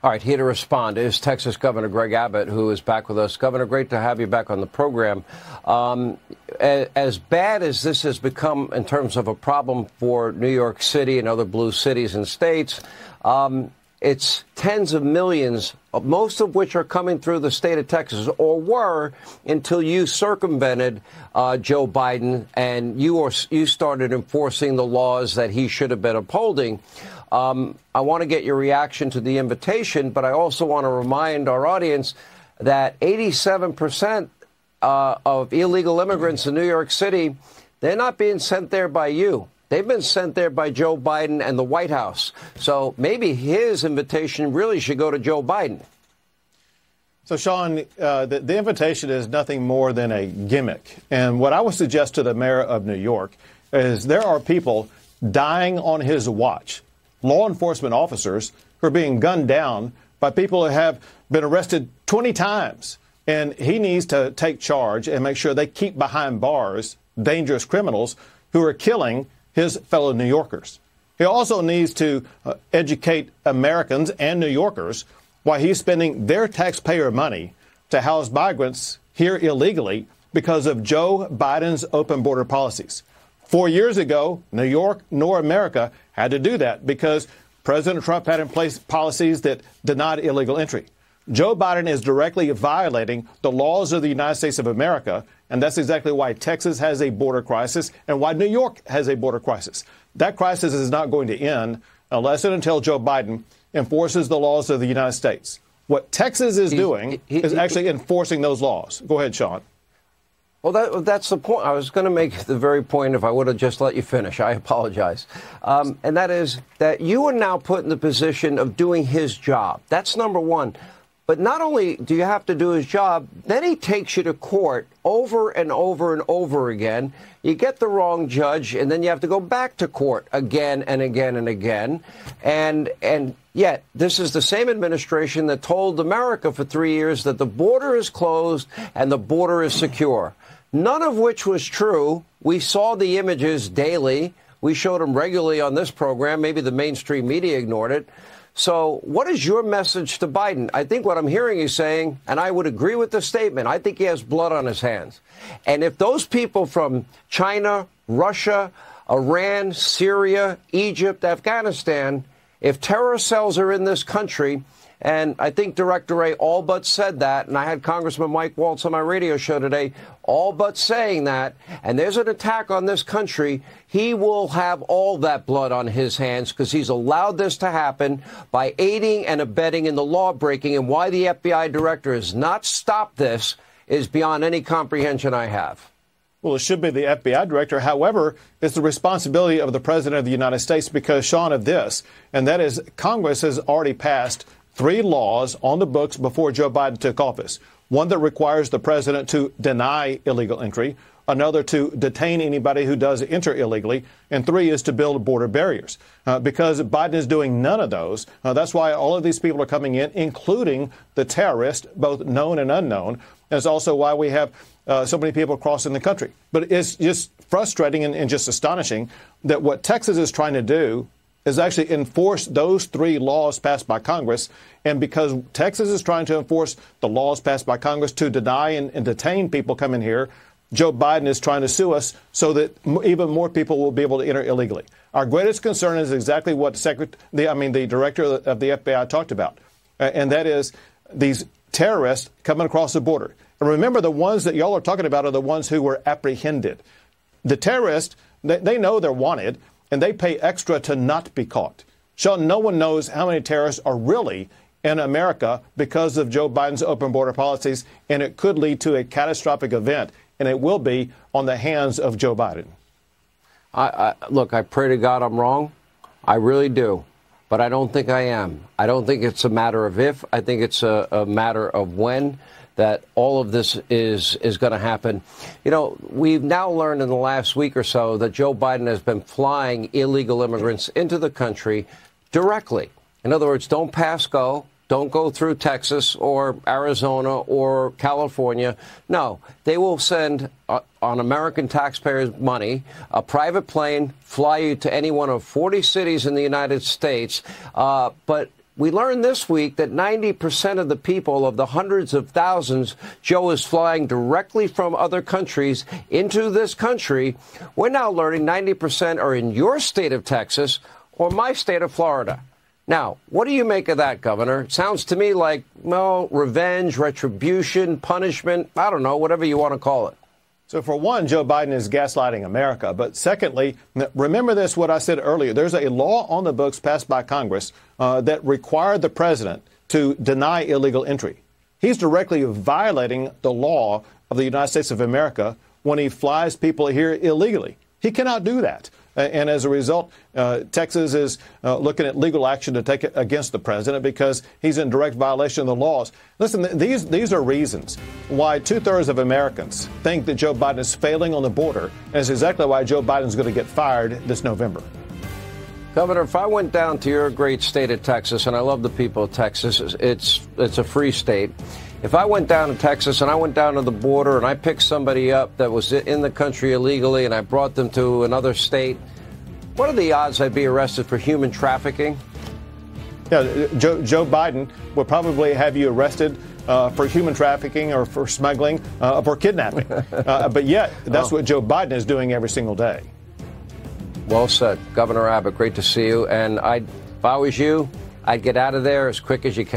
All right, here to respond is Texas Governor Greg Abbott, who is back with us. Governor, great to have you back on the program. As bad as this has become in terms of a problem for New York City and other blue cities and states, it's tens of millions, most of which are coming through the state of Texas, or were until you circumvented Joe Biden and you started enforcing the laws that he should have been upholding. I want to get your reaction to the invitation, but I also want to remind our audience that 87% of illegal immigrants in New York City, they're not being sent there by you. They've been sent there by Joe Biden and the White House. So maybe his invitation really should go to Joe Biden. So, Sean, the invitation is nothing more than a gimmick. And what I would suggest to the mayor of New York is there are people dying on his watch, law enforcement officers who are being gunned down by people who have been arrested 20 times. And he needs to take charge and make sure they keep behind bars dangerous criminals who are killing his fellow New Yorkers. He also needs to educate Americans and New Yorkers why he's spending their taxpayer money to house migrants here illegally because of Joe Biden's open border policies. 4 years ago, New York nor America had to do that because President Trump had in place policies that denied illegal entry. Joe Biden is directly violating the laws of the United States of America, and that's exactly why Texas has a border crisis and why New York has a border crisis. That crisis is not going to end unless and until Joe Biden enforces the laws of the United States. What Texas is doing is actually enforcing those laws. Go ahead, Sean. Well, that's the point. I was going to make the very point if I would have just let you finish. I apologize. And that is that you are now put in the position of doing his job. That's number one. But not only do you have to do his job, then he takes you to court over and over and over again. You get the wrong judge, and then you have to go back to court again and again and again. And yet, this is the same administration that told America for 3 years that the border is closed and the border is secure. None of which was true. We saw the images daily. We showed them regularly on this program. Maybe the mainstream media ignored it. So what is your message to Biden? I think what I'm hearing you saying, and I would agree with the statement, I think he has blood on his hands. And if those people from China, Russia, Iran, Syria, Egypt, Afghanistan, if terror cells are in this country, and I think Director Ray all but said that, and I had Congressman Mike Waltz on my radio show today, all but saying that, and there's an attack on this country, he will have all that blood on his hands because he's allowed this to happen by aiding and abetting in the law breaking, and why the FBI director has not stopped this is beyond any comprehension I have. Well, it should be the FBI director. However, it's the responsibility of the president of the United States because, Sean, of this, and that is Congress has already passed 3 laws on the books before Joe Biden took office. One that requires the president to deny illegal entry, another to detain anybody who does enter illegally, and 3 is to build border barriers. Because Biden is doing none of those, that's why all of these people are coming in, including the terrorists, both known and unknown. And it's also why we have so many people crossing the country. But it's just frustrating and just astonishing that what Texas is trying to do is actually enforce those 3 laws passed by Congress. And because Texas is trying to enforce the laws passed by Congress to deny and detain people coming here, Joe Biden is trying to sue us so that even more people will be able to enter illegally. Our greatest concern is exactly what the director of the FBI talked about, and that is these terrorists coming across the border. And remember, the ones that y'all are talking about are the ones who were apprehended. The terrorists, they know they're wanted, and they pay extra to not be caught. Sean, no one knows how many terrorists are really in America because of Joe Biden's open border policies, and it could lead to a catastrophic event, and it will be on the hands of Joe Biden. Look, I pray to God I'm wrong. I really do. But I don't think I am. I don't think it's a matter of if. I think it's a matter of when that all of this is going to happen. You know, we've now learned in the last week or so that Joe Biden has been flying illegal immigrants into the country directly. In other words, don't pass go. Don't go through Texas or Arizona or California. No, they will send on American taxpayers' money a private plane, fly you to any one of 40 cities in the United States. But we learned this week that 90% of the people, of the hundreds of thousands Joe is flying directly from other countries into this country, we're now learning 90% are in your state of Texas or my state of Florida. Now, what do you make of that, Governor? It sounds to me like, well, revenge, retribution, punishment, I don't know, whatever you want to call it. So for one, Joe Biden is gaslighting America. But secondly, remember this, what I said earlier. There's a law on the books passed by Congress that required the president to deny illegal entry. He's directly violating the law of the United States of America when he flies people here illegally. He cannot do that. And as a result, Texas is looking at legal action to take against the president because he's in direct violation of the laws. Listen, these are reasons why 2/3 of Americans think that Joe Biden is failing on the border. And it's exactly why Joe Biden is going to get fired this November. Governor, if I went down to your great state of Texas, and I love the people of Texas, it's a free state. If I went down to Texas and I went down to the border and I picked somebody up that was in the country illegally and I brought them to another state, what are the odds I'd be arrested for human trafficking? Yeah, Joe Biden would probably have you arrested for human trafficking or for smuggling or for kidnapping. But yet, that's what Joe Biden is doing every single day. Well said. Governor Abbott, great to see you. And if I was you, I'd get out of there as quick as you can.